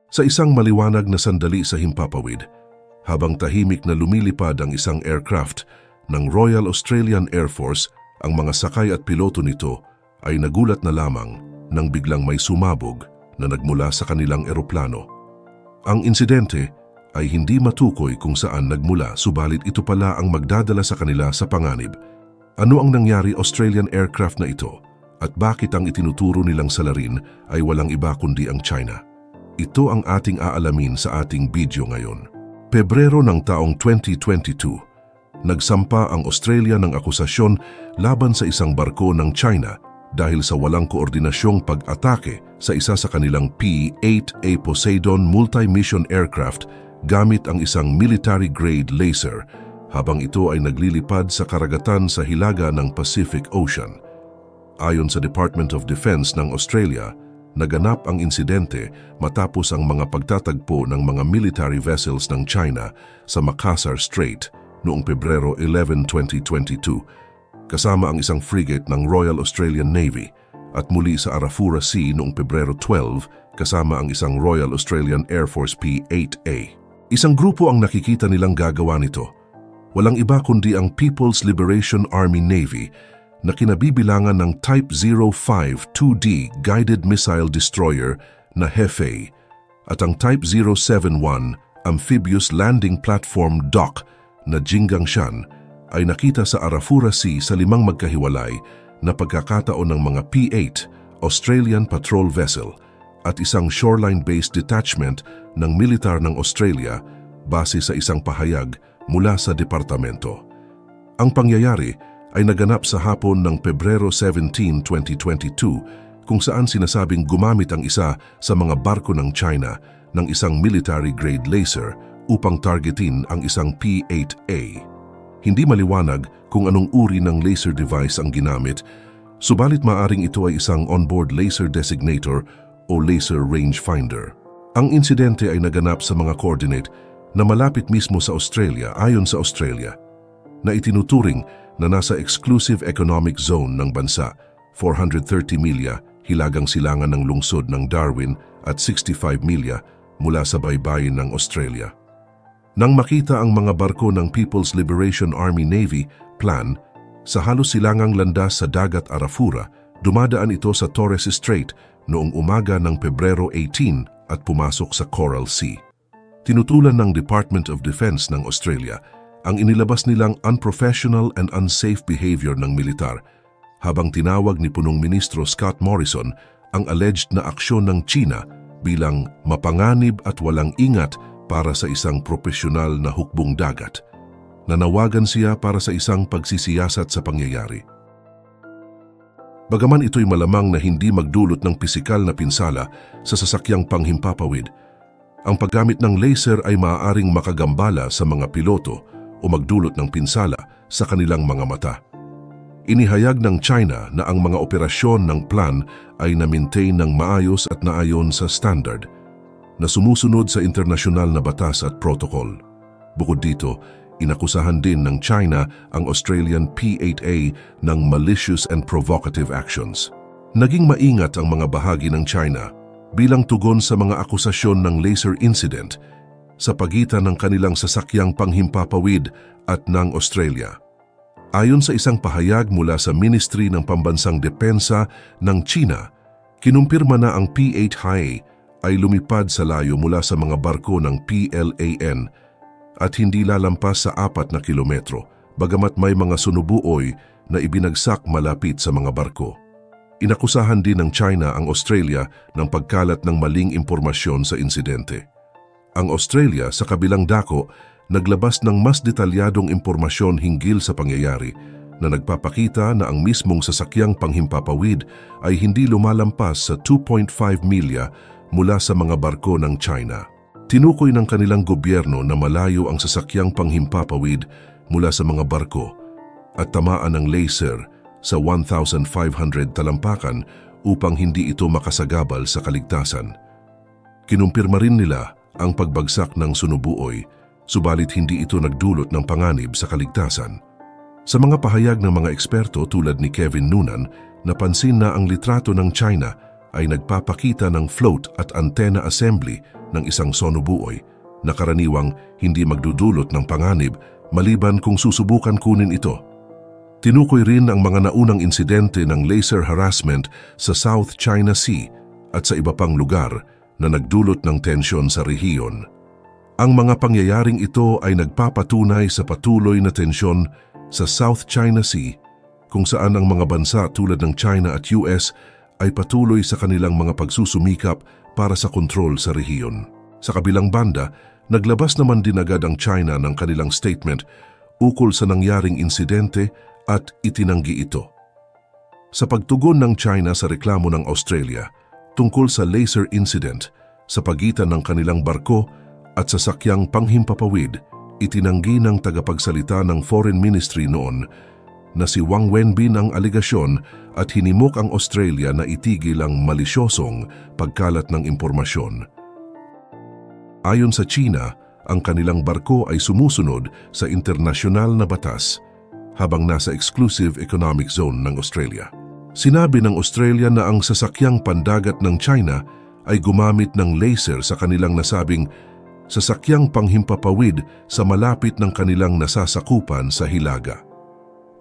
Sa isang maliwanag na sandali sa himpapawid, habang tahimik na lumilipad ang isang aircraft ng Royal Australian Air Force, ang mga sakay at piloto nito ay nagulat na lamang nang biglang may sumabog na nagmula sa kanilang eroplano. Ang insidente ay hindi matukoy kung saan nagmula, subalit ito pala ang magdadala sa kanila sa panganib. Ano ang nangyari Australian aircraft na ito at bakit ang itinuturo nilang salarin ay walang iba kundi ang China? Ito ang ating aalamin sa ating video ngayon. Pebrero ng taong 2022, nagsampa ang Australia ng akusasyon laban sa isang barko ng China dahil sa walang koordinasyong pag-atake sa isa sa kanilang P-8A Poseidon multi-mission aircraft gamit ang isang military-grade laser habang ito ay naglilipad sa karagatan sa hilaga ng Pacific Ocean. Ayon sa Department of Defense ng Australia, naganap ang insidente matapos ang mga pagtatagpo ng mga military vessels ng China sa Makassar Strait noong Pebrero 11, 2022, kasama ang isang frigate ng Royal Australian Navy at muli sa Arafura Sea noong Pebrero 12 kasama ang isang Royal Australian Air Force P-8A. Isang grupo ang nakikita nilang gagawa nito. Walang iba kundi ang People's Liberation Army Navy na kinabibilangan ng Type 05 2D Guided Missile Destroyer na Hefei at ang Type 071 Amphibious Landing Platform Dock na Jinggangshan ay nakita sa Arafura Sea sa 5 magkahiwalay na pagkakataon ng mga P-8 Australian Patrol Vessel at isang shoreline-based detachment ng militar ng Australia base sa isang pahayag mula sa departamento. Ang pangyayari ay naganap sa hapon ng Pebrero 17, 2022 kung saan sinasabing gumamit ang isa sa mga barko ng China ng isang military-grade laser upang targetin ang isang P-8A. Hindi maliwanag kung anong uri ng laser device ang ginamit, subalit maaring ito ay isang onboard laser designator o laser rangefinder. Ang insidente ay naganap sa mga coordinate na malapit mismo sa Australia ayon sa Australia, na itinuturing na nasa exclusive economic zone ng bansa, 430 milya hilagang silangan ng lungsod ng Darwin at 65 milya mula sa baybayin ng Australia. Nang makita ang mga barko ng People's Liberation Army Navy, PLAN, sa halos silangang landas sa dagat Arafura, dumadaan ito sa Torres Strait noong umaga ng Pebrero 18 at pumasok sa Coral Sea. Tinutulan ng Department of Defense ng Australia ang inilabas nilang unprofessional and unsafe behavior ng militar, habang tinawag ni Punong Ministro Scott Morrison ang alleged na aksyon ng China bilang mapanganib at walang ingat para sa isang propesyonal na hukbong dagat. Nanawagan siya para sa isang pagsisiyasat sa pangyayari. Bagaman ito'y malamang na hindi magdulot ng pisikal na pinsala sa sasakyang panghimpapawid, ang paggamit ng laser ay maaaring makagambala sa mga piloto o magdulot ng pinsala sa kanilang mga mata. Inihayag ng China na ang mga operasyon ng PLAN ay na-maintain ng maayos at naayon sa standard, na sumusunod sa internasyonal na batas at protocol. Bukod dito, inakusahan din ng China ang Australian P-8A ng malicious and provocative actions. Naging maingat ang mga bahagi ng China bilang tugon sa mga akusasyon ng laser incident sa pagitan ng kanilang sasakyang panghimpapawid at ng Australia. Ayon sa isang pahayag mula sa Ministry ng Pambansang Depensa ng China, kinumpirma na ang P-8A ay lumipad sa layo mula sa mga barko ng PLAN at hindi lalampas sa 4 na kilometro, bagamat may mga sunubuoy na ibinagsak malapit sa mga barko. Inakusahan din ng China ang Australia ng pagkalat ng maling impormasyon sa insidente. Ang Australia, sa kabilang dako, naglabas ng mas detalyadong impormasyon hinggil sa pangyayari na nagpapakita na ang mismong sasakyang panghimpapawid ay hindi lumalampas sa 2.5 milya mula sa mga barko ng China. Tinukoy ng kanilang gobyerno na malayo ang sasakyang panghimpapawid mula sa mga barko at tamaan ng laser sa 1,500 talampakan upang hindi ito makasagabal sa kaligtasan. Kinumpirma rin nila ang pagbagsak ng sunubuoy, subalit hindi ito nagdulot ng panganib sa kaligtasan. Sa mga pahayag ng mga eksperto tulad ni Kevin Noonan, napansin na ang litrato ng China ay nagpapakita ng float at antenna assembly ng isang sonobuoy na karaniwang hindi magdudulot ng panganib maliban kung susubukan kunin ito. Tinukoy rin ang mga naunang insidente ng laser harassment sa South China Sea at sa iba pang lugar na nagdulot ng tensyon sa rehiyon. Ang mga pangyayaring ito ay nagpapatunay sa patuloy na tensyon sa South China Sea kung saan ang mga bansa tulad ng China at US ay patuloy sa kanilang mga pagsusumikap para sa kontrol sa rehiyon. Sa kabilang banda, naglabas naman din agad ang China ng kanilang statement ukol sa nangyaring insidente at itinanggi ito. Sa pagtugon ng China sa reklamo ng Australia tungkol sa laser incident sa pagitan ng kanilang barko at sasakyang panghimpapawid, itinanggi ng tagapagsalita ng Foreign Ministry noon na si Wang Wenbin ang aligasyon at hinimok ang Australia na itigil ang malisyosong pagkalat ng impormasyon. Ayon sa China, ang kanilang barko ay sumusunod sa internasyonal na batas habang nasa exclusive economic zone ng Australia. Sinabi ng Australia na ang sasakyang pandagat ng China ay gumamit ng laser sa kanilang nasabing sasakyang panghimpapawid sa malapit ng kanilang nasasakupan sa Hilaga.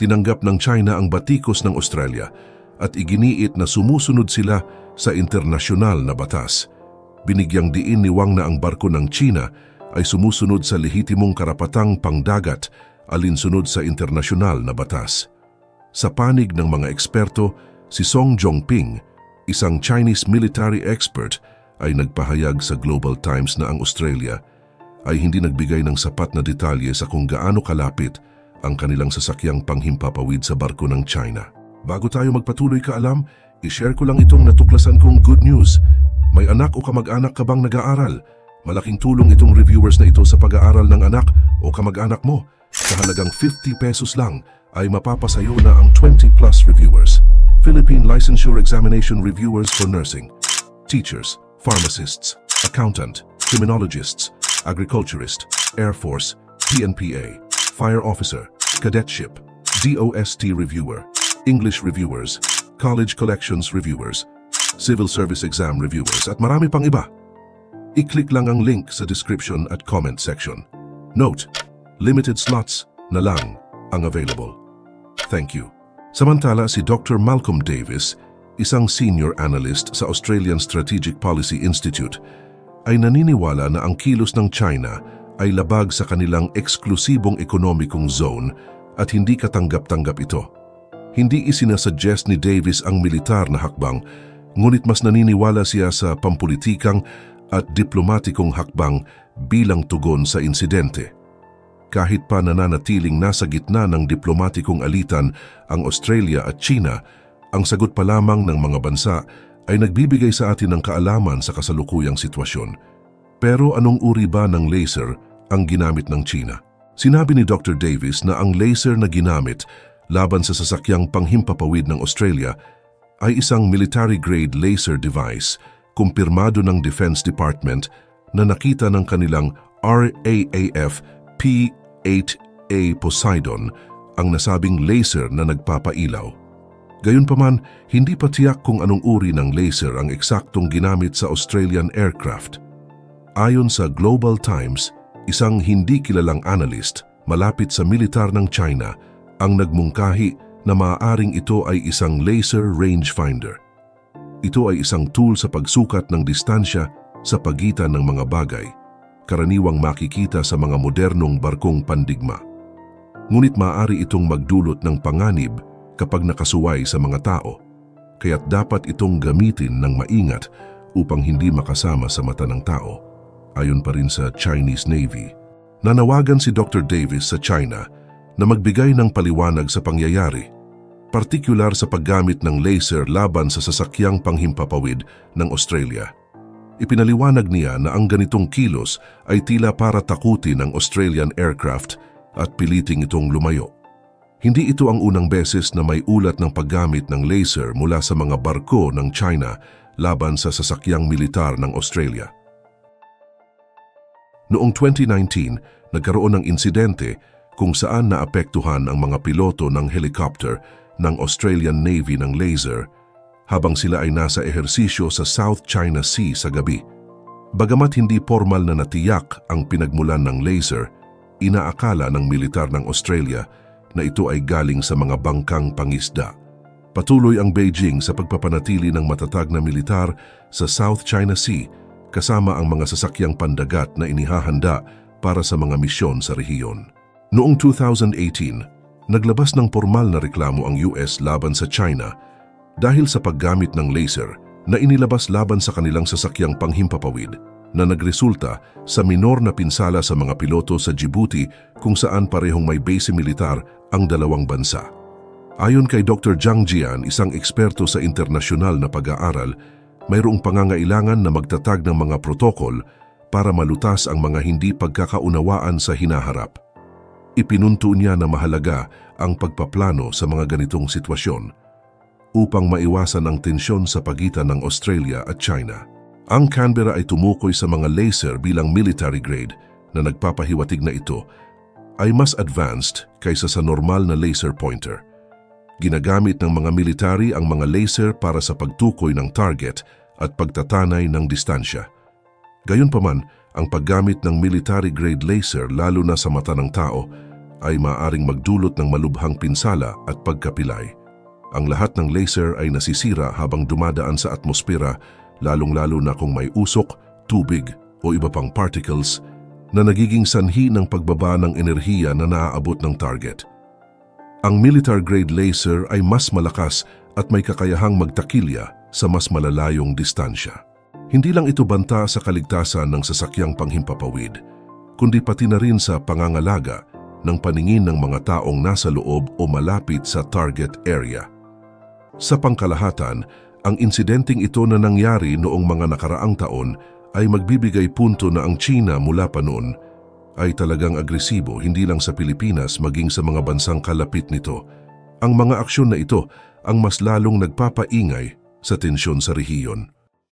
Tinanggap ng China ang batikos ng Australia at iginiit na sumusunod sila sa internasyonal na batas. Binigyang diin ni Wang na ang barko ng China ay sumusunod sa lehitimong karapatang pangdagat alinsunod sa internasyonal na batas. Sa panig ng mga eksperto, si Song Jongping, isang Chinese military expert, ay nagpahayag sa Global Times na ang Australia ay hindi nagbigay ng sapat na detalye sa kung gaano kalapit ang kanilang sasakyang panghimpapawid sa barko ng China. Bago tayo magpatuloy kaalam, i-share ko lang itong natuklasan kong good news. May anak o kamag-anak ka bang nag-aaral? Malaking tulong itong reviewers na ito sa pag-aaral ng anak o kamag-anak mo. Sa halagang 50 pesos lang ay mapapasayo na ang 20+ reviewers. Philippine Licensure Examination Reviewers for Nursing, Teachers, Pharmacists, Accountant, Criminologists, Agriculturist, Air Force, PNPA, Fire Officer, Cadetship, DOST Reviewer, English Reviewers, College Collections Reviewers, Civil Service Exam Reviewers at marami pang iba. I-click lang ang link sa description at comment section. Note, limited slots na lang ang available. Thank you. Samantala, si Dr. Malcolm Davis, isang senior analyst sa Australian Strategic Policy Institute, ay naniniwala na ang kilos ng China ay labag sa kanilang eksklusibong ekonomikong zone at hindi katanggap-tanggap ito. Hindi isinasuggest ni Davis ang militar na hakbang, ngunit mas naniniwala siya sa pampulitikang at diplomatikong hakbang bilang tugon sa insidente. Kahit pa nananatiling nasa gitna ng diplomatikong alitan ang Australia at China, ang sagot pa lamang ng mga bansa ay nagbibigay sa atin ng kaalaman sa kasalukuyang sitwasyon. Pero anong uri ba ng laser ang ginamit ng China? Sinabi ni Dr. Davis na ang laser na ginamit laban sa sasakyang panghimpapawid ng Australia ay isang military-grade laser device kumpirmado ng Defense Department na nakita ng kanilang RAAF P-8A Poseidon ang nasabing laser na nagpapailaw. Gayunpaman, hindi pa tiyak kung anong uri ng laser ang eksaktong ginamit sa Australian aircraft. Ayon sa Global Times, isang hindi kilalang analyst malapit sa militar ng China ang nagmungkahi na maaaring ito ay isang laser rangefinder. Ito ay isang tool sa pagsukat ng distansya sa pagitan ng mga bagay, karaniwang makikita sa mga modernong barkong pandigma. Ngunit maaari itong magdulot ng panganib kapag nakasuway sa mga tao, kaya't dapat itong gamitin ng maingat upang hindi makasama sa mata ng tao. Ayon pa rin sa Chinese Navy, nanawagan si Dr. Davis sa China na magbigay ng paliwanag sa pangyayari, partikular sa paggamit ng laser laban sa sasakyang panghimpapawid ng Australia. Ipinaliwanag niya na ang ganitong kilos ay tila para takutin ang Australian aircraft at piliting itong lumayo. Hindi ito ang unang beses na may ulat ng paggamit ng laser mula sa mga barko ng China laban sa sasakyang militar ng Australia. Noong 2019, nagkaroon ng insidente kung saan naapektuhan ang mga piloto ng helicopter ng Australian Navy ng laser habang sila ay nasa ehersisyo sa South China Sea sa gabi. Bagamat hindi formal na natiyak ang pinagmulan ng laser, inaakala ng militar ng Australia na ito ay galing sa mga bangkang pangisda. Patuloy ang Beijing sa pagpapanatili ng matatag na militar sa South China Sea kasama ang mga sasakyang pandagat na inihahanda para sa mga misyon sa rehiyon. Noong 2018, naglabas ng formal na reklamo ang US laban sa China dahil sa paggamit ng laser na inilabas laban sa kanilang sasakyang panghimpapawid na nagresulta sa minor na pinsala sa mga piloto sa Djibouti kung saan parehong may base militar ang dalawang bansa. Ayon kay Dr. Zhang Jian, isang eksperto sa internasyonal na pag-aaral, mayroong pangangailangan na magtatag ng mga protokol para malutas ang mga hindi pagkakaunawaan sa hinaharap. Ipinunto niya na mahalaga ang pagpaplano sa mga ganitong sitwasyon upang maiwasan ang tensyon sa pagitan ng Australia at China. Ang Canberra ay tumukoy sa mga laser bilang military grade na nagpapahiwatig na ito ay mas advanced kaysa sa normal na laser pointer. Ginagamit ng mga military ang mga laser para sa pagtukoy ng target at pagtatanay ng distansya. Gayunpaman, ang paggamit ng military-grade laser lalo na sa mata ng tao ay maaaring magdulot ng malubhang pinsala at pagkapilay. Ang lahat ng laser ay nasisira habang dumadaan sa atmosfera, lalong-lalo na kung may usok, tubig o iba pang particles na nagiging sanhi ng pagbaba ng enerhiya na naaabot ng target. Ang military-grade laser ay mas malakas at may kakayahang magtakilya sa mas malalayong distansya. Hindi lang ito banta sa kaligtasan ng sasakyang panghimpapawid, kundi pati na rin sa pangangalaga ng paningin ng mga taong nasa loob o malapit sa target area. Sa pangkalahatan, ang insidenteng ito na nangyari noong mga nakaraang taon ay magbibigay punto na ang China mula pa noon ay talagang agresibo hindi lang sa Pilipinas maging sa mga bansang kalapit nito. Ang mga aksyon na ito ang mas lalong nagpapaingay sa tensyon sa rehiyon.